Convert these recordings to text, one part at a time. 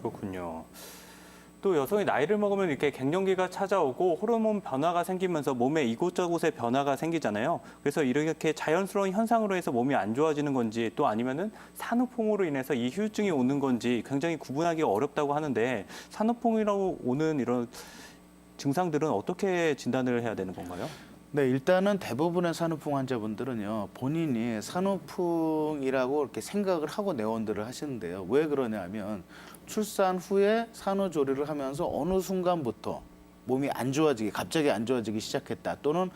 그렇군요. 또 여성이 나이를 먹으면 이렇게 갱년기가 찾아오고 호르몬 변화가 생기면서 몸에 이곳저곳에 변화가 생기잖아요. 그래서 이렇게 자연스러운 현상으로 해서 몸이 안 좋아지는 건지 또 아니면은 산후풍으로 인해서 이 후유증이 오는 건지 굉장히 구분하기 어렵다고 하는데 산후풍이라고 오는 이런 증상들은 어떻게 진단을 해야 되는 건가요? 네, 일단은 대부분의 산후풍 환자분들은요, 본인이 산후풍이라고 이렇게 생각을 하고 내원들을 하시는데요. 왜 그러냐면 출산 후에 산후조리를 하면서 어느 순간부터 몸이 안 좋아지기, 갑자기 안 좋아지기 시작했다. 또는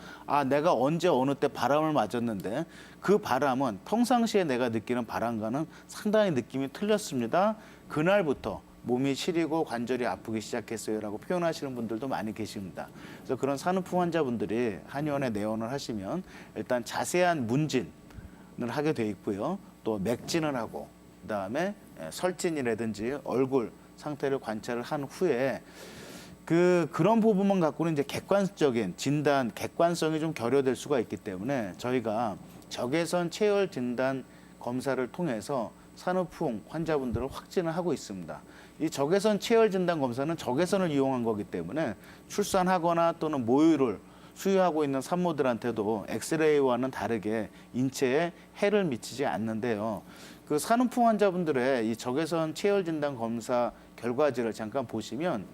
내가 언제 어느 때 바람을 맞았는데 그 바람은 평상시에 내가 느끼는 바람과는 상당히 느낌이 틀렸습니다. 그날부터 몸이 시리고 관절이 아프기 시작했어요라고 표현하시는 분들도 많이 계십니다. 그래서 그런 산후풍 환자분들이 한의원에 내원을 하시면 일단 자세한 문진을 하게 돼 있고요. 또 맥진을 하고 그다음에 설진이라든지 얼굴 상태를 관찰을 한 후에 그런 부분만 갖고는 이제 객관적인 진단, 객관성이 좀 결여될 수가 있기 때문에 저희가 적외선 체열 진단 검사를 통해서 산후풍 환자분들을 확진을 하고 있습니다. 이 적외선 체열 진단 검사는 적외선을 이용한 거기 때문에 출산하거나 또는 모유를 수유하고 있는 산모들한테도 엑스레이와는 다르게 인체에 해를 미치지 않는데요. 그 산후풍 환자분들의 이 적외선 체열 진단 검사 결과지를 잠깐 보시면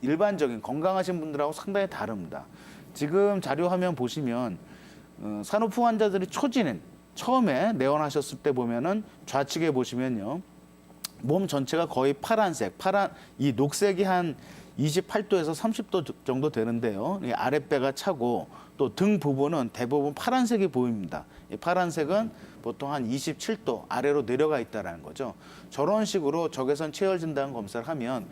일반적인 건강하신 분들하고 상당히 다릅니다. 지금 자료 화면 보시면 산후풍 환자들이 초진인 처음에 내원하셨을 때 보면은 좌측에 보시면요. 몸 전체가 거의 파란색, 이 녹색이 한 28도에서 30도 정도 되는데요. 이 아랫배가 차고 또 등 부분은 대부분 파란색이 보입니다. 이 파란색은 보통 한 27도 아래로 내려가 있다는 거죠. 저런 식으로 적외선 체열 진단 검사를 하면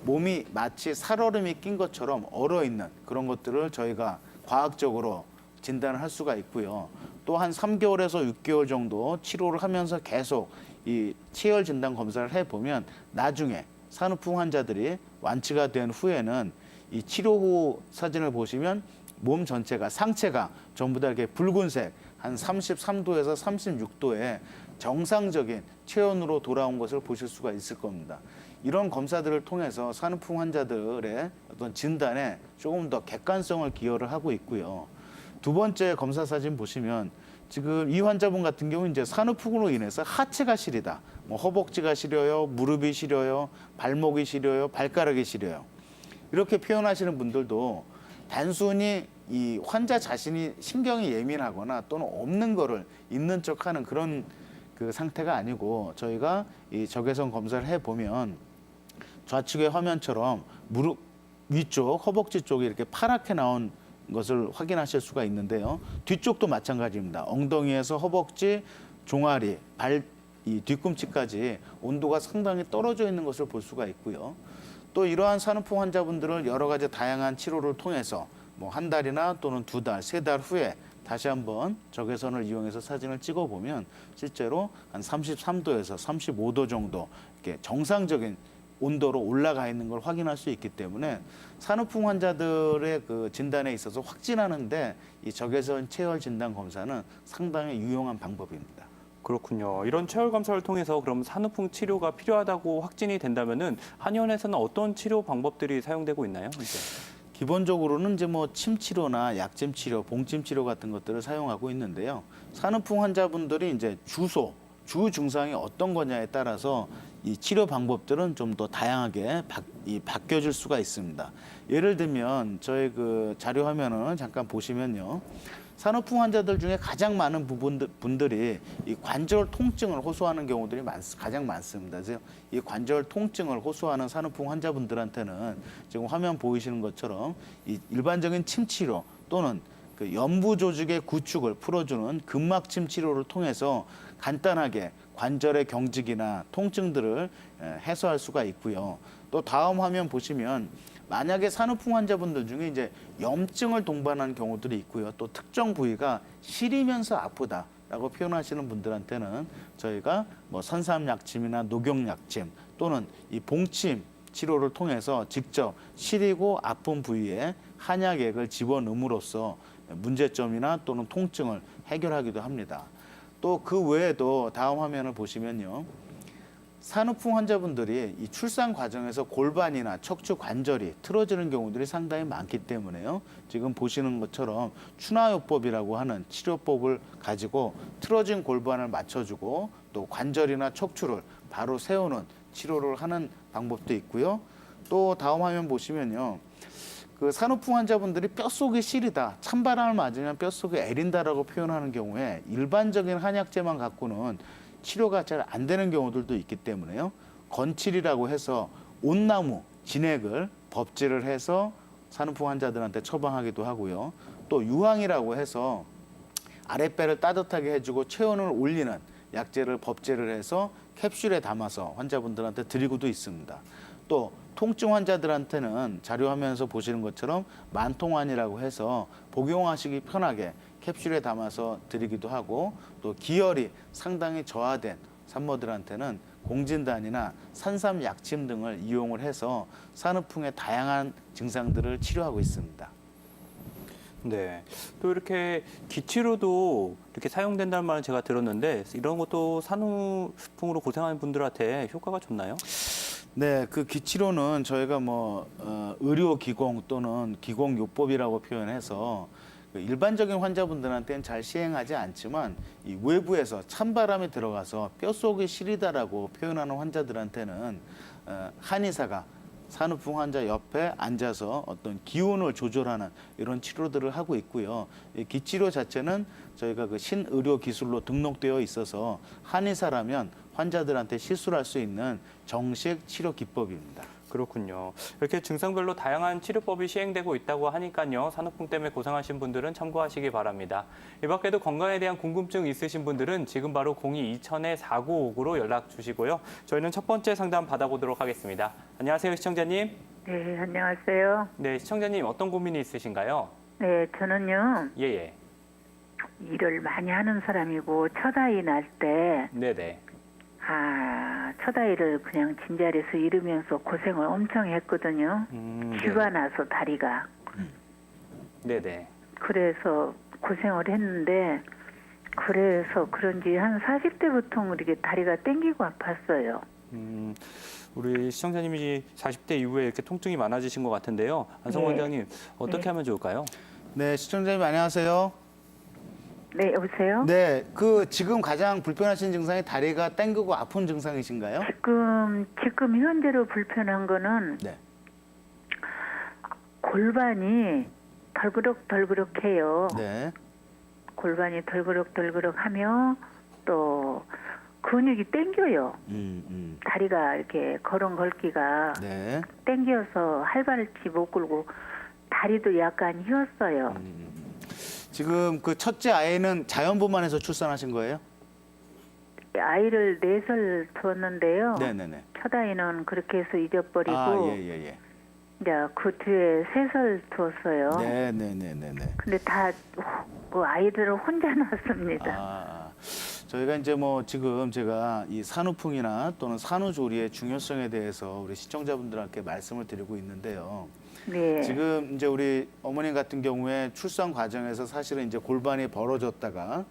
몸이 마치 살얼음이 낀 것처럼 얼어있는 그런 것들을 저희가 과학적으로 진단을 할 수가 있고요. 또 한 3개월에서 6개월 정도 치료를 하면서 계속 이 체열 진단 검사를 해보면 나중에 산후풍 환자들이 완치가 된 후에는 이 치료 후 사진을 보시면 몸 전체가 상체가 전부 다 이렇게 붉은색 한 33도에서 36도의 정상적인 체온으로 돌아온 것을 보실 수가 있을 겁니다. 이런 검사들을 통해서 산후풍 환자들의 어떤 진단에 조금 더 객관성을 기여를 하고 있고요. 두 번째 검사 사진 보시면 지금 이 환자분 같은 경우는 이제 산후풍으로 인해서 하체가 시리다. 뭐 허벅지가 시려요, 무릎이 시려요, 발목이 시려요, 발가락이 시려요. 이렇게 표현하시는 분들도 단순히 이 환자 자신이 신경이 예민하거나 또는 없는 거를 있는 척하는 그런 그 상태가 아니고 저희가 이 적외선 검사를 해보면 좌측의 화면처럼 무릎 위쪽, 허벅지 쪽이 이렇게 파랗게 나온 것을 확인하실 수가 있는데요. 뒤쪽도 마찬가지입니다. 엉덩이에서 허벅지, 종아리, 이 뒤꿈치까지 온도가 상당히 떨어져 있는 것을 볼 수가 있고요. 또 이러한 산후풍 환자분들을 여러 가지 다양한 치료를 통해서 뭐 한 달이나 또는 두 달, 세 달 후에 다시 한번 적외선을 이용해서 사진을 찍어보면 실제로 한 33도에서 35도 정도 이렇게 정상적인 온도로 올라가 있는 걸 확인할 수 있기 때문에 산후풍 환자들의 그 진단에 있어서 확진하는데 이 적외선 체열 진단 검사는 상당히 유용한 방법입니다. 그렇군요. 이런 체열 검사를 통해서 그럼 산후풍 치료가 필요하다고 확진이 된다면은 한의원에서는 어떤 치료 방법들이 사용되고 있나요? 이제? 기본적으로는 이제 뭐 침 치료나 약침 치료, 봉침 치료 같은 것들을 사용하고 있는데요. 산후풍 환자분들이 이제 주 증상이 어떤 거냐에 따라서 이 치료 방법들은 좀 더 다양하게 바뀌어질 수가 있습니다. 예를 들면 저희 그 자료 화면을 잠깐 보시면요. 산후풍 환자들 중에 가장 많은 분들이 이 관절 통증을 호소하는 경우들이 가장 많습니다. 그래서 이 관절 통증을 호소하는 산후풍 환자분들한테는 지금 화면 보이시는 것처럼 이 일반적인 침 치료 또는 그 연부 조직의 구축을 풀어주는 근막침 치료를 통해서 간단하게 관절의 경직이나 통증들을 해소할 수가 있고요. 또 다음 화면 보시면 만약에 산후풍 환자분들 중에 이제 염증을 동반한 경우들이 있고요. 또 특정 부위가 시리면서 아프다라고 표현하시는 분들한테는 저희가 뭐 선삼약침이나 녹용약침 또는 이 봉침 치료를 통해서 직접 시리고 아픈 부위에 한약액을 집어넣음으로써 문제점이나 또는 통증을 해결하기도 합니다. 또 그 외에도 다음 화면을 보시면요. 산후풍 환자분들이 이 출산 과정에서 골반이나 척추 관절이 틀어지는 경우들이 상당히 많기 때문에요. 지금 보시는 것처럼 추나요법이라고 하는 치료법을 가지고 틀어진 골반을 맞춰주고 또 관절이나 척추를 바로 세우는 치료를 하는 방법도 있고요. 또 다음 화면 보시면요. 그 산후풍 환자분들이 뼛속이 시리다, 찬바람을 맞으면 뼛속이 애린다라고 표현하는 경우에 일반적인 한약재만 갖고는 치료가 잘 안 되는 경우들도 있기 때문에요. 건칠이라고 해서 온나무, 진액을 법질을 해서 산후풍 환자들한테 처방하기도 하고요. 또 유황이라고 해서 아랫배를 따뜻하게 해주고 체온을 올리는 약재를 법제를 해서 캡슐에 담아서 환자분들한테 드리고도 있습니다. 또 통증 환자들한테는 자료화면에서 보시는 것처럼 만통환이라고 해서 복용하시기 편하게 캡슐에 담아서 드리기도 하고 또 기혈이 상당히 저하된 산모들한테는 공진단이나 산삼 약침 등을 이용을 해서 산후풍의 다양한 증상들을 치료하고 있습니다. 네. 또 이렇게 기치료도 이렇게 사용된다는 말은 제가 들었는데 이런 것도 산후풍으로 고생하는 분들한테 효과가 좋나요? 네, 그 기치료는 저희가 의료기공 또는 기공요법이라고 표현해서 그 일반적인 환자분들한테는 잘 시행하지 않지만 이 외부에서 찬바람이 들어가서 뼛속이 시리다라고 표현하는 환자들한테는 한의사가 산후풍 환자 옆에 앉아서 어떤 기운을 조절하는 이런 치료들을 하고 있고요. 이 기치료 자체는 저희가 그 신의료 기술로 등록되어 있어서 한의사라면 환자들한테 시술할 수 있는 정식 치료 기법입니다. 그렇군요. 이렇게 증상별로 다양한 치료법이 시행되고 있다고 하니까요. 산후풍 때문에 고생하신 분들은 참고하시기 바랍니다. 이 밖에도 건강에 대한 궁금증 있으신 분들은 지금 바로 02-2000-4959로 연락 주시고요. 저희는 첫 번째 상담 받아보도록 하겠습니다. 안녕하세요, 시청자님. 네, 안녕하세요. 네, 시청자님 어떤 고민이 있으신가요? 네, 저는요, 예. 일을 많이 하는 사람이고, 첫 아이 날 때, 네네. 첫 아이를 그냥 진자리에서 이르면서 고생을 엄청 했거든요. 쥐가 나서 다리가. 네네. 그래서 고생을 했는데, 그래서 그런지 한 40대부터 이렇게 다리가 땡기고 아팠어요. 우리 시청자님이 40대 이후에 이렇게 통증이 많아지신 것 같은데요. 안성 네. 원장님, 어떻게 네. 하면 좋을까요? 네, 시청자님 안녕하세요. 네, 여보세요? 네, 그 지금 가장 불편하신 증상이 다리가 땡기고 아픈 증상이신가요? 지금 현재로 불편한 거는 네. 골반이 덜그럭덜그럭해요. 네. 골반이 덜그럭덜그럭하며 또 근육이 땡겨요. 다리가 이렇게 걸음걸기가 네. 땡겨서 활발치 못 끌고 다리도 약간 휘었어요. 지금 그 첫째 아이는 자연분만해서 출산하신 거예요? 아이를 4살 두었는데요. 네네네. 첫 아이는 그렇게 해서 잊어버리고 예. 이제 그 뒤에 3살 두었어요. 네네네네네. 근데 다 그 아이들을 혼자 낳았습니다. 저희가 이제 지금 제가 이 산후풍이나 또는 산후조리의 중요성에 대해서 우리 시청자분들께 말씀을 드리고 있는데요. 네. 지금 이제 우리 어머님 같은 경우에 출산 과정에서 사실은 이제 골반이 벌어졌다가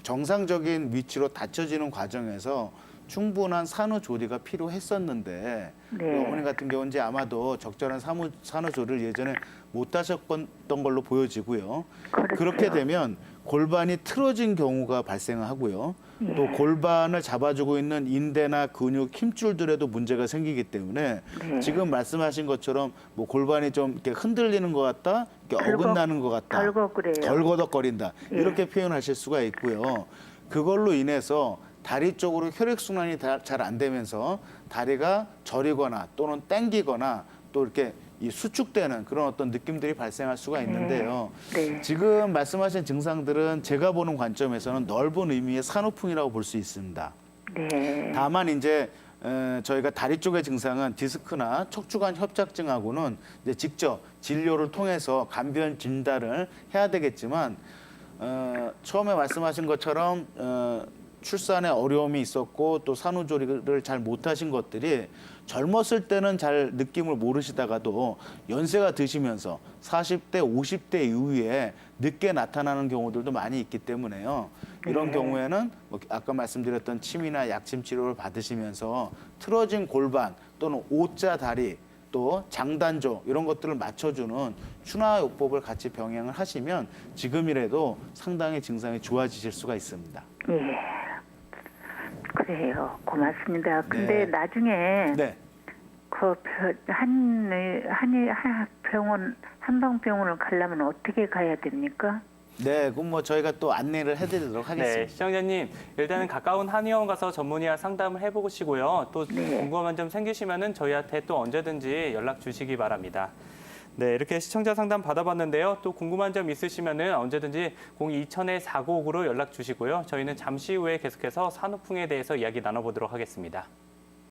정상적인 위치로 받쳐지는 과정에서 충분한 산후조리가 필요했었는데 네. 우리 어머님 같은 경우는 이제 아마도 적절한 산후조리를 예전에 못 하셨던 걸로 보여지고요. 그렇죠. 그렇게 되면 골반이 틀어진 경우가 발생하고요. 또 골반을 잡아주고 있는 인대나 근육, 힘줄들에도 문제가 생기기 때문에 네. 지금 말씀하신 것처럼 골반이 좀 이렇게 흔들리는 것 같다, 이렇게 어긋나는 것 같다, 덜컥거려요. 덜거덕거린다 예. 이렇게 표현하실 수가 있고요. 그걸로 인해서 다리 쪽으로 혈액순환이 잘 안 되면서 다리가 저리거나 또는 땡기거나 또 이렇게 이 수축되는 그런 어떤 느낌들이 발생할 수가 있는데요. 네. 지금 말씀하신 증상들은 제가 보는 관점에서는 넓은 의미의 산후풍이라고 볼 수 있습니다. 네. 다만 이제 저희가 다리 쪽의 증상은 디스크나 척추관 협착증하고는 이제 직접 진료를 통해서 감변 진단을 해야 되겠지만 처음에 말씀하신 것처럼 출산에 어려움이 있었고 또 산후조리를 잘 못하신 것들이 젊었을 때는 잘 느낌을 모르시다가도 연세가 드시면서 40대, 50대 이후에 늦게 나타나는 경우들도 많이 있기 때문에요. 이런 네. 경우에는 뭐 아까 말씀드렸던 침이나 약침 치료를 받으시면서 틀어진 골반 또는 O자 다리 또 장단조 이런 것들을 맞춰주는 추나요법을 같이 병행을 하시면 지금이라도 상당히 증상이 좋아지실 수가 있습니다. 예. 그래요. 고맙습니다. 근데 네. 나중에 네. 그 한방병원을 가려면 어떻게 가야 됩니까? 네, 그럼 뭐 저희가 또 안내를 해드리도록 네, 하겠습니다. 시청자님 일단은 가까운 한의원 가서 전문의와 상담을 해보시고요. 또 네. 궁금한 점 생기시면은 저희한테 또 언제든지 연락 주시기 바랍니다. 네, 이렇게 시청자 상담 받아봤는데요. 또 궁금한 점 있으시면은 언제든지 02-2000-4959로 연락 주시고요. 저희는 잠시 후에 계속해서 산후풍에 대해서 이야기 나눠보도록 하겠습니다.